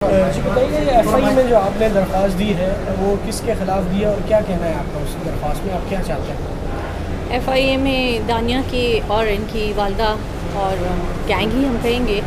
جی بتائیے یہ ایف آئی اے میں جو آپ نے درخواست دی ہے وہ کس کے خلاف دی ہے اور کیا کہنا ہے آپ کا اس درخواست میں، آپ کیا چاہتے ہیں؟ ایف آئی اے میں دانیہ کی اور ان کی والدہ اور گینگ ہی ہم کہیں گے،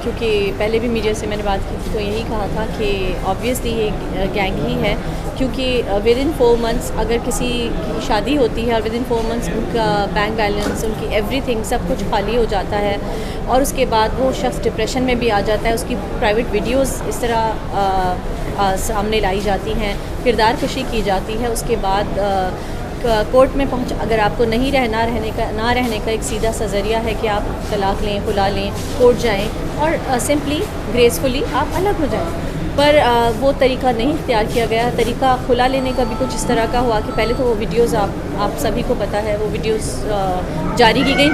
کیونکہ پہلے بھی میڈیا سے میں نے بات کی تھی تو یہی کہا تھا کہ آبویسلی یہ گینگ ہی ہے، کیونکہ ود ان 4 months اگر کسی کی شادی ہوتی ہے اور ود ان 4 months ان کا بینک بیلنس، ان کی ایوری تھنگ سب کچھ خالی ہو جاتا ہے، اور اس کے بعد وہ شخص ڈپریشن میں بھی آ جاتا ہے، اس کی پرائیویٹ ویڈیوز اس طرح سامنے لائی جاتی ہیں، کردار کشی کی جاتی ہے، اس کے بعد کورٹ میں پہنچ اگر آپ کو نہیں رہنے کا ایک سیدھا سا ذریعہ ہے کہ آپ طلاق لیں، خلا لیں، کورٹ جائیں اور سمپلی گریسفلی آپ الگ ہو جائیں، پر وہ طریقہ نہیں اختیار کیا گیا۔ طریقہ خلا لینے کا بھی کچھ اس طرح کا ہوا کہ پہلے تو وہ ویڈیوز آپ سبھی کو پتہ ہے، وہ ویڈیوز جاری کی گئیں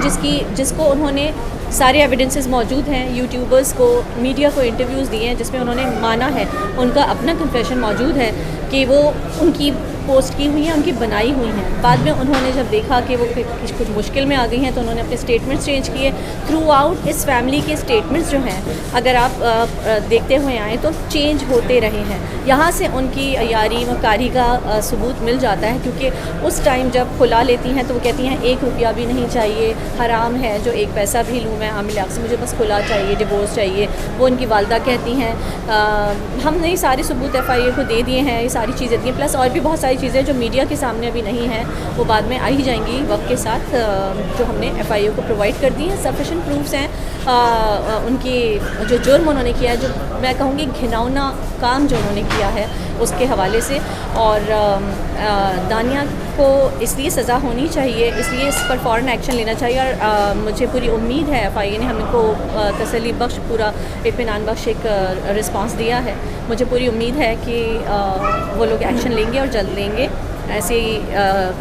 جس کو انہوں نے سارے ایویڈنسز موجود ہیں، یوٹیوبرز کو، میڈیا کو انٹرویوز دیے ہیں جس میں انہوں نے مانا ہے، ان کا اپنا کنفیشن موجود ہے کہ وہ ان کی پوسٹ کی ہوئی ہیں، ان کی بنائی ہوئی ہیں۔ بعد میں انہوں نے جب دیکھا کہ وہ کچھ مشکل میں آ گئی ہیں تو انہوں نے اپنے اسٹیٹمنٹس چینج کیے۔ تھرو آؤٹ اس فیملی کے اسٹیٹمنٹس جو ہیں اگر آپ دیکھتے ہوئے آئیں تو چینج ہوتے رہے ہیں، یہاں سے ان کی عیاری مکاری کا ثبوت مل جاتا ہے، کیونکہ اس ٹائم جب کھلا لیتی ہیں تو وہ کہتی ہیں 1 روپیہ بھی نہیں چاہیے، حرام ہے جو 1 پیسہ بھی لوں میں عامر لیاقت سے، مجھے بس کھلا چاہیے، ڈیورس چاہیے۔ وہ ان کی والدہ کہتی ہیں ہم نے یہ سارے ثبوت ایف آئی اے کو دے دیے ہیں، یہ ساری چیزیں دی ہیں، پلس اور بھی بہت ساری چیزیں جو میڈیا کے سامنے ابھی نہیں ہیں، وہ بعد میں آ ہی جائیں گی وقت کے ساتھ، جو ہم نے ایف آئی اے کو پرووائڈ کر دی ہیں۔ سفیشینٹ پروفس ہیں ان کی جو جرم انہوں نے کیا ہے، جو میں کہوں گی گھناؤنا کام جو انہوں نے کیا ہے اس کے حوالے سے، اور دانیہ کو اس لیے سزا ہونی چاہیے، اس لیے اس پر فوراً ایکشن لینا چاہیے، اور مجھے پوری امید ہے ایف آئی اے نے ہم کو تسلی بخش، پورا اطمینان بخش ایک رسپانس دیا ہے، مجھے پوری امید ہے کہ وہ لوگ ایکشن لیں گے اور جلد لیں گے۔ ایسی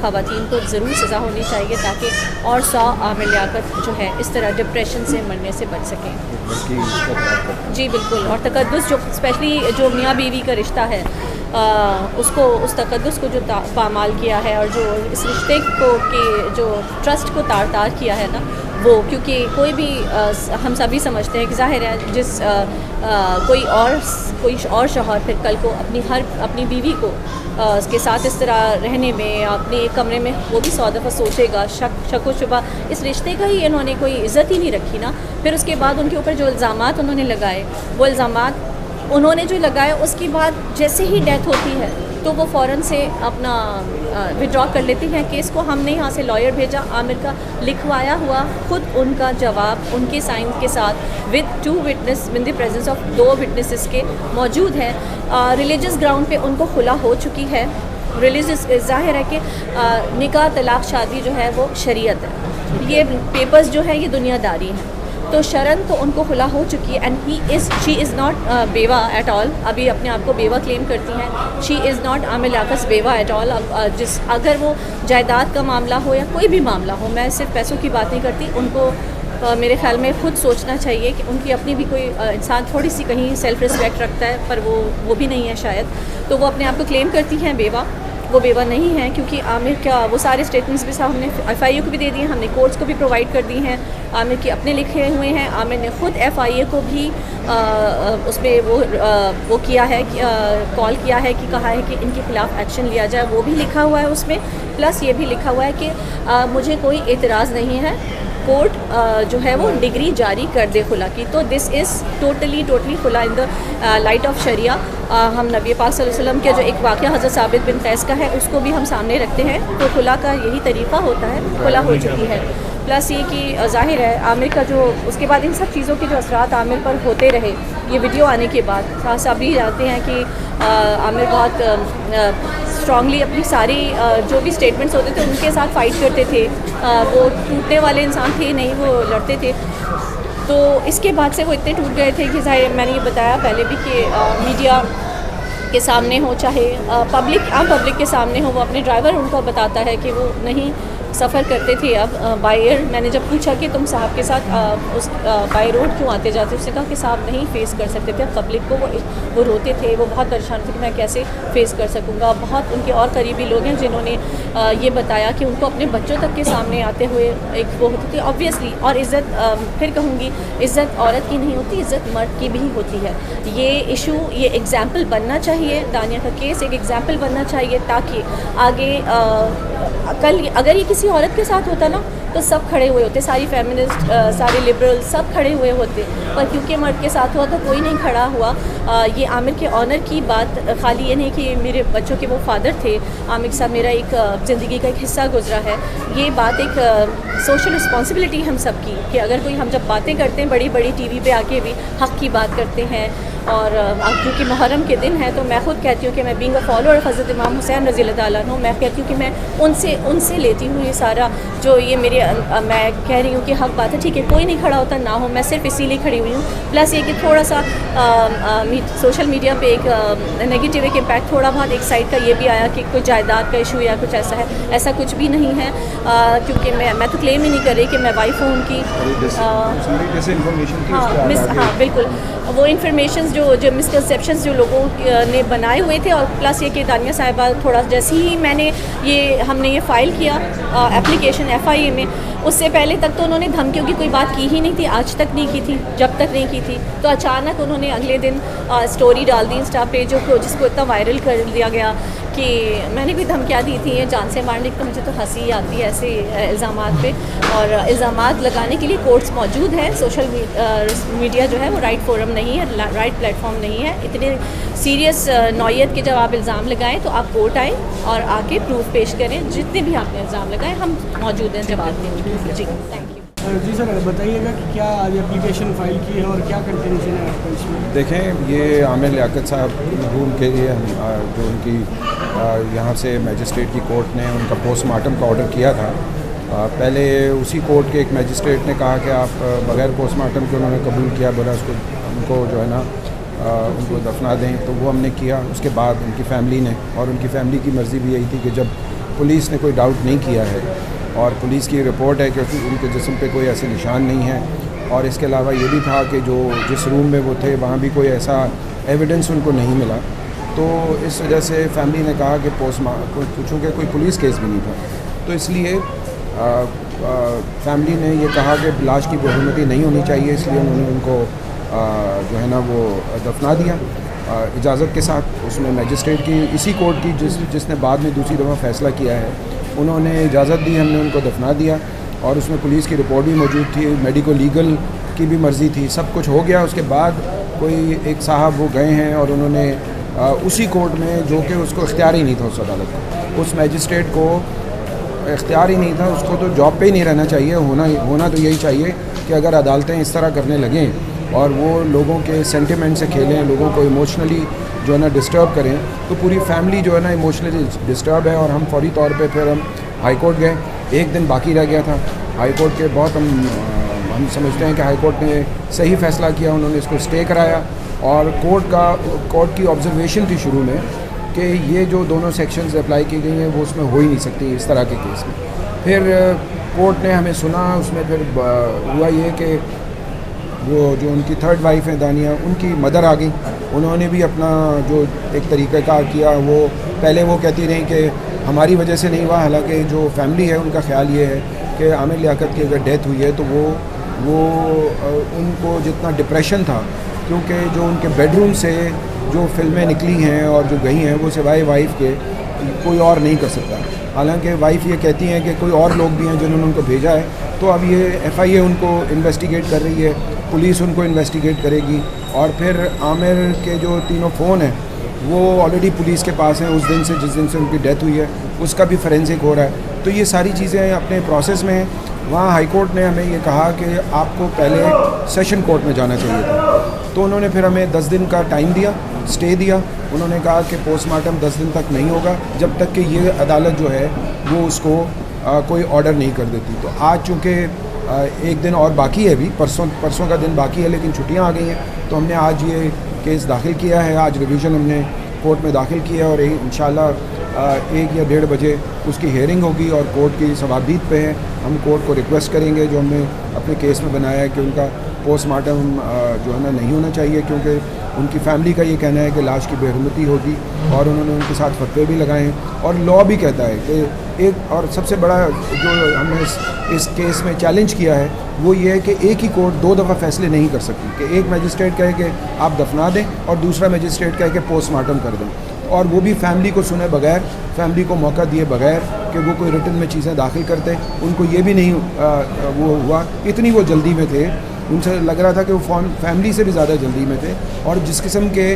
خواتین کو ضرور سزا ہونی چاہیے تاکہ اور 100 عامر لیاقت جو ہے اس طرح ڈپریشن سے مرنے سے بچ سکیں۔ جی بالکل، اور تقدس جو اسپیشلی جو میاں بیوی کا رشتہ ہے، اس تقدس کو جو پامال کیا ہے، اور جو اس رشتے کو کہ جو ٹرسٹ کو تار تار کیا ہے نا، وہ کیونکہ کوئی بھی ہم سبھی سمجھتے ہیں کہ ظاہر ہے جس کوئی اور شوہر پھر کل کو اپنی بیوی کو اس کے ساتھ اس طرح رہنے میں، اپنے ایک کمرے میں، وہ بھی 100 دفعہ سوچے گا، شک و شبہ اس رشتے کا ہی انہوں نے کوئی عزت ہی نہیں رکھی نا۔ پھر اس کے بعد ان کے اوپر جو الزامات انہوں نے لگائے، وہ الزامات انہوں نے جو لگائے، اس کے بعد جیسے ہی ڈیتھ ہوتی ہے تو وہ فوراً سے اپنا وڈرا کر لیتی ہیں کیس کو۔ ہم نے یہاں سے لائر بھیجا، عامر کا لکھوایا ہوا خود ان کا جواب ان کے سائن کے ساتھ with 2 witness with the presence of 2 witnesses کے موجود ہے۔ ریلیجس گراؤنڈ پہ ان کو خلا ہو چکی ہے، ریلیجس ظاہر ہے کہ نکاح، طلاق، شادی جو ہے وہ شریعت ہے، یہ پیپرز جو ہے یہ دنیا داری ہیں، تو شرن تو ان کو خلا ہو چکی ہے، اینڈ شی از ناٹ بیوہ ایٹ آل، ابھی اپنے آپ کو بیوہ کلیم کرتی ہیں، شی از ناٹ عامر لیاقت بیوہ ایٹ آل۔ اگر وہ جائیداد کا معاملہ ہو یا کوئی بھی معاملہ ہو، میں صرف پیسوں کی بات نہیں کرتی، ان کو میرے خیال میں خود سوچنا چاہیے کہ ان کی اپنی بھی کوئی انسان تھوڑی سی کہیں سیلف رسپیکٹ رکھتا ہے، پر وہ بھی نہیں ہے شاید، تو وہ اپنے آپ کو کلیم کرتی ہیں بیوہ، وہ بیوہ نہیں ہیں، کیونکہ عامر کا وہ سارے اسٹیٹمنٹس بھی صاحب ہم نے ایف آئی اے کو بھی دے دیے ہیں، ہم نے کورٹس کو بھی پرووائڈ کر دی ہیں، عامر کے اپنے لکھے ہوئے ہیں، عامر نے خود ایف آئی اے کو بھی اس میں وہ کیا ہے، کال کیا ہے کہ کہا ہے کہ ان کے خلاف ایکشن لیا جائے، وہ بھی لکھا ہوا ہے اس میں، پلس یہ بھی لکھا ہوا ہے کہ مجھے کوئی اعتراض نہیں ہے، کورٹ جو ہے وہ ڈگری جاری کر دے خلا کی۔ تو دس از ٹوٹلی خلا ان دا لائٹ آف شریعہ۔ ہم نبی پاک صلی اللہ علیہ وسلم کے جو ایک واقعہ حضرت ثابت بن قیس کا ہے اس کو بھی ہم سامنے رکھتے ہیں، تو خلا کا یہی طریقہ ہوتا ہے، خلا ہو چکی ہے۔ پلس یہ کہ ظاہر ہے عامر کا جو اس کے بعد ان سب چیزوں کے جو اثرات عامر پر ہوتے رہے، یہ ویڈیو آنے کے بعد سبھی جانتے ہیں کہ عامر بہت اسٹرانگلی اپنی ساری جو بھی اسٹیٹمنٹس ہوتے تھے ان کے ساتھ فائٹ کرتے تھے، وہ ٹوٹنے والے انسان تھے نہیں، وہ لڑتے تھے، تو اس کے بعد سے وہ اتنے ٹوٹ گئے تھے کہ ظاہر میں نے یہ بتایا پہلے بھی کہ میڈیا کے سامنے ہو، چاہے عام پبلک کے سامنے ہو، وہ اپنے ڈرائیور ان کو بتاتا ہے کہ وہ نہیں سفر کرتے تھے اب بائی ایئر۔ میں نے جب پوچھا کہ تم صاحب کے ساتھ اس بائی روڈ کیوں آتے جاتے، اس نے کہا کہ صاحب نہیں فیس کر سکتے تھے، اب پبلک کو وہ وہ روتے تھے, وہ بہت پریشان تھے کہ میں کیسے فیس کر سکوں گا. بہت ان کے اور قریبی لوگ ہیں جنہوں نے یہ بتایا کہ ان کو اپنے بچوں تک کے سامنے آتے ہوئے ایک وہ ہوتی تھی آبویسلی. اور عزت, پھر کہوں گی, عزت عورت کی نہیں ہوتی, عزت مرد کی بھی ہوتی ہے. یہ ایشو, یہ ایگزامپل بننا چاہیے, دانیہ کا کیس ایک ایگزامپل بننا چاہیے تاکہ آگے کل اگر یہ کسی عورت کے ساتھ ہوتا نا تو سب کھڑے ہوئے ہوتے, ساری فیمنسٹ, سارے لبرل سب کھڑے ہوئے ہوتے, پر کیونکہ مرد کے ساتھ ہوا تو کوئی نہیں کھڑا ہوا. یہ عامر کے آنر کی بات خالی یہ نہیں کہ میرے بچوں کے وہ فادر تھے, عامر کے ساتھ میرا ایک زندگی کا ایک حصہ گزرا ہے. یہ بات ایک سوشل رسپانسبلٹی ہم سب کی کہ اگر کوئی, ہم جب باتیں کرتے ہیں بڑی بڑی ٹی وی پہ آ کے بھی حق کی بات کرتے ہیں, اور کیونکہ محرم کے دن ہے تو میں خود کہتی ہوں کہ میں بینگ اے فالوور حضرت امام حسین رضی اللہ تعالیٰ عنہ, میں کہتی ہوں کہ میں ان سے لیتی ہوں یہ سارا جو یہ میرے, میں کہہ رہی ہوں کہ حق بات ہے, ٹھیک ہے کوئی نہیں کھڑا ہوتا نہ ہو, میں صرف اسی لیے کھڑی ہوئی ہوں. پلس یہ کہ تھوڑا سا سوشل میڈیا پہ ایک نگیٹیو ایک امپیکٹ تھوڑا بہت ایک سائڈ کا یہ بھی آیا کہ کوئی جائیداد کا ایشو یا کچھ ایسا ہے, ایسا کچھ بھی نہیں ہے. کیونکہ میں تو کلیم ہی نہیں کر رہی کہ میں وائف ہوں ان کی. ہاں بالکل, وہ انفارمیشنز جو مسکنسیپشنز جو لوگوں نے بنائے ہوئے تھے. اور پلس یہ کہ دانیہ صاحبہ تھوڑا جیسے ہی ہم نے یہ فائل کیا اپلیکیشن FIA میں, اس سے پہلے تک تو انہوں نے دھمکیوں کی کوئی بات کی ہی نہیں تھی, آج تک نہیں کی تھی, جب تک نہیں کی تھی. تو اچانک انہوں نے اگلے دن اسٹوری ڈال دی انسٹا پہ جس کو اتنا وائرل کر دیا گیا کہ میں نے بھی دھمکیاں دی تھی جان سے مارنے کی. تو مجھے تو ہنسی آتی ہے ایسے الزامات پہ, اور الزامات لگانے کے لیے کورٹس موجود ہیں. سوشل میڈیا جو ہے وہ رائٹ فورم نہیں ہے, رائٹ پلیٹ فارم نہیں ہے. اتنے سیریس نوعیت کے جب آپ الزام لگائیں تو آپ کورٹ آئیں اور آ کے پروف پیش کریں, جتنے بھی آپ نے الزام لگائے ہم موجود ہیں جواب دیں. جی تھینک یو. جی سر بتائیے گا کہ کیا آج اپلیکیشن فائل کی ہے اور کیا کنٹینشن ہے آپ کا اس میں؟ دیکھیں, یہ عامر لیاقت صاحب مرحوم کے لیے جو ان کی یہاں سے میجسٹریٹ کی کورٹ نے ان کا پوسٹ مارٹم کا آرڈر کیا تھا. پہلے اسی کورٹ کے ایک میجسٹریٹ نے کہا کہ آپ بغیر پوسٹ مارٹم کے انہوں نے قبول کیا, بولا اس کو ان کو جو ہے نا ان کو دفنا دیں. تو وہ ہم نے کیا. اس کے بعد ان کی فیملی نے, اور ان کی فیملی کی مرضی بھی یہی تھی کہ جب پولیس نے کوئی ڈاؤٹ نہیں کیا ہے اور پولیس کی رپورٹ ہے کہ ان کے جسم پہ کوئی ایسے نشان نہیں ہے, اور اس کے علاوہ یہ بھی تھا کہ جس روم میں وہ تھے وہاں بھی کوئی ایسا ایویڈنس ان کو نہیں ملا, تو اس وجہ سے فیملی نے کہا کہ چونکہ کوئی پولیس کیس بھی نہیں تھا, تو اس لیے فیملی نے یہ کہا کہ لاش کی بہومتی نہیں ہونی چاہیے, اس لیے انہوں نے ان کو جو ہے نا وہ دفنا دیا اجازت کے ساتھ. اس میں میجسٹریٹ کی اسی کورٹ کی جس نے بعد میں دوسری دفعہ فیصلہ کیا ہے, انہوں نے اجازت دی, ہم نے ان کو دفنا دیا. اور اس میں پولیس کی رپورٹ بھی موجود تھی, میڈیکو لیگل کی بھی مرضی تھی, سب کچھ ہو گیا. اس کے بعد کوئی ایک صاحب وہ گئے ہیں اور انہوں نے اسی کورٹ میں, جو کہ اس کو اختیار ہی نہیں تھا اس عدالت میں, اس میجسٹریٹ کو اختیار ہی نہیں تھا, اس کو تو جاب پہ ہی نہیں رہنا چاہیے. ہونا تو یہی چاہیے کہ اگر عدالتیں اس طرح کرنے لگیں اور وہ لوگوں کے سینٹیمنٹ سے کھیلیں, لوگوں کو ایموشنلی جو ہے نا ڈسٹرب کریں, تو پوری فیملی جو ہے نا ایموشنلی ڈسٹرب ہے. اور ہم فوری طور پہ پھر ہم ہائی کورٹ گئے. ایک دن باقی رہ گیا تھا. ہائی کورٹ کے بہت ہم سمجھتے ہیں کہ ہائی کورٹ نے صحیح فیصلہ کیا, انہوں نے اس کو اسٹے کرایا. اور کورٹ کی آبزرویشن تھی شروع میں کہ یہ جو دونوں سیکشنز اپلائی کی گئی ہیں وہ اس میں ہو ہی نہیں سکتی اس طرح کے کیس میں. پھر کورٹ نے ہمیں سنا, اس میں پھر ہوا یہ کہ وہ جو ان کی تھرڈ وائف ہیں دانیہ, ان کی مدر آ گئی. انہوں نے بھی اپنا جو ایک طریقہ کار کیا. وہ پہلے وہ کہتی رہیں کہ ہماری وجہ سے نہیں ہوا, حالانکہ جو فیملی ہے ان کا خیال یہ ہے کہ عامر لیاقت کی اگر ڈیتھ ہوئی ہے تو وہ ان کو جتنا ڈپریشن تھا, کیونکہ جو ان کے بیڈ روم سے جو فلمیں نکلی ہیں اور جو گئی ہیں وہ سوائے وائف کے کوئی اور نہیں کر سکتا. حالانکہ وائف یہ کہتی ہیں کہ کوئی اور لوگ بھی ہیں جنہوں نے ان کو بھیجا ہے. تو اب یہ FIA ان کو انویسٹیگیٹ کر رہی ہے, پولیس ان کو انویسٹیگیٹ کرے گی. اور پھر عامر کے جو تینوں فون ہیں وہ آلریڈی پولیس کے پاس ہیں اس دن سے, جس دن سے ان کی ڈیتھ ہوئی ہے, اس کا بھی فورینسک ہو رہا ہے. تو یہ ساری چیزیں اپنے پروسیس میں ہیں. وہاں ہائی کورٹ نے ہمیں یہ کہا کہ آپ کو پہلے سیشن کورٹ میں جانا چاہیے تھا, تو انہوں نے پھر ہمیں 10 دن کا ٹائم دیا, اسٹے دیا. انہوں نے کہا کہ پوسٹ مارٹم 10 دن تک نہیں ہوگا جب تک کہ یہ عدالت جو ہے وہ اس کو کوئی آرڈر نہیں کر دیتی. تو آج چونکہ ایک دن اور باقی ہے, ابھی پرسوں کا دن باقی ہے, لیکن چھٹیاں آ گئی ہیں, تو ہم نے آج یہ کیس داخل کیا ہے. آج ریویژن ہم نے کورٹ میں داخل کیا ہے اور انشاءاللہ 1 یا 1.5 بجے اس کی ہیئرنگ ہوگی. اور کورٹ کی ثوابدید پہ ہے, ہم کورٹ کو ریکویسٹ کریں گے جو ہم نے اپنے کیس میں بنایا ہے کہ ان کا پوسٹ مارٹم جو ہے نا نہیں ہونا چاہیے, کیونکہ ان کی فیملی کا یہ کہنا ہے کہ لاش کی بے حرمتی ہوگی اور انہوں نے ان کے ساتھ فتوے بھی لگائے ہیں. اور لاء بھی کہتا ہے کہ ایک اور سب سے بڑا جو ہم نے اس کیس میں چیلنج کیا ہے وہ یہ ہے کہ ایک ہی کورٹ 2 دفعہ فیصلے نہیں کر سکتی, کہ ایک میجسٹریٹ کہے کہ آپ دفنا دیں اور دوسرا میجسٹریٹ کہے کہ پوسٹ مارٹم کر دیں, اور وہ بھی فیملی کو سنے بغیر, فیملی کو موقع دیے بغیر کہ وہ کوئی ریٹن میں چیزیں داخل کرتے. ان کو یہ بھی نہیں وہ ہوا, اتنی وہ جلدی میں تھے, ان سے لگ رہا تھا کہ وہ فیملی سے بھی زیادہ جلدی میں تھے. اور جس قسم کے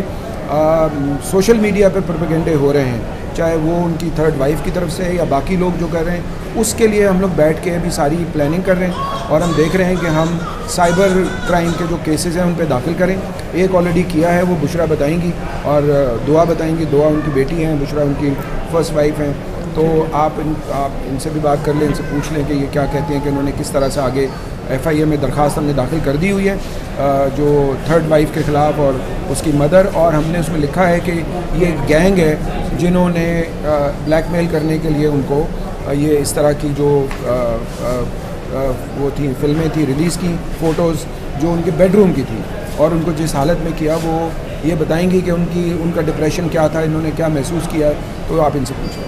سوشل میڈیا پہ پروپیگنڈے ہو رہے ہیں, چاہے وہ ان کی تھرڈ وائف کی طرف سے ہے یا باقی لوگ جو کر رہے ہیں, اس کے لیے ہم لوگ بیٹھ کے ابھی ساری پلاننگ کر رہے ہیں اور ہم دیکھ رہے ہیں کہ ہم سائبر کرائم کے جو کیسز ہیں ان پہ داخل کریں. ایک آلریڈی کیا ہے, وہ بشرا بتائیں گی اور دعا بتائیں گی. دعا ان کی بیٹی ہیں, بشرا ان کی فرسٹ وائف ہیں. تو آپ ان سے بھی بات کر لیں, ان سے پوچھ لیں کہ یہ کیا کہتے ہیں کہ انہوں نے کس طرح سے آگے FIA میں درخواست ہم نے داخل کر دی ہوئی ہے جو تھرڈ وائف کے خلاف اور اس کی مدر, اور ہم نے اس میں لکھا ہے کہ یہ گینگ ہے جنہوں نے بلیک میل کرنے کے لیے ان کو یہ اس طرح کی جو وہ تھیں فلمیں تھیں ریلیز کی, فوٹوز جو ان کے بیڈ روم کی تھی, اور ان کو جس حالت میں کیا وہ یہ بتائیں گی کہ ان کا ڈپریشن کیا تھا, انہوں نے کیا محسوس کیا. تو آپ ان سے پوچھیں.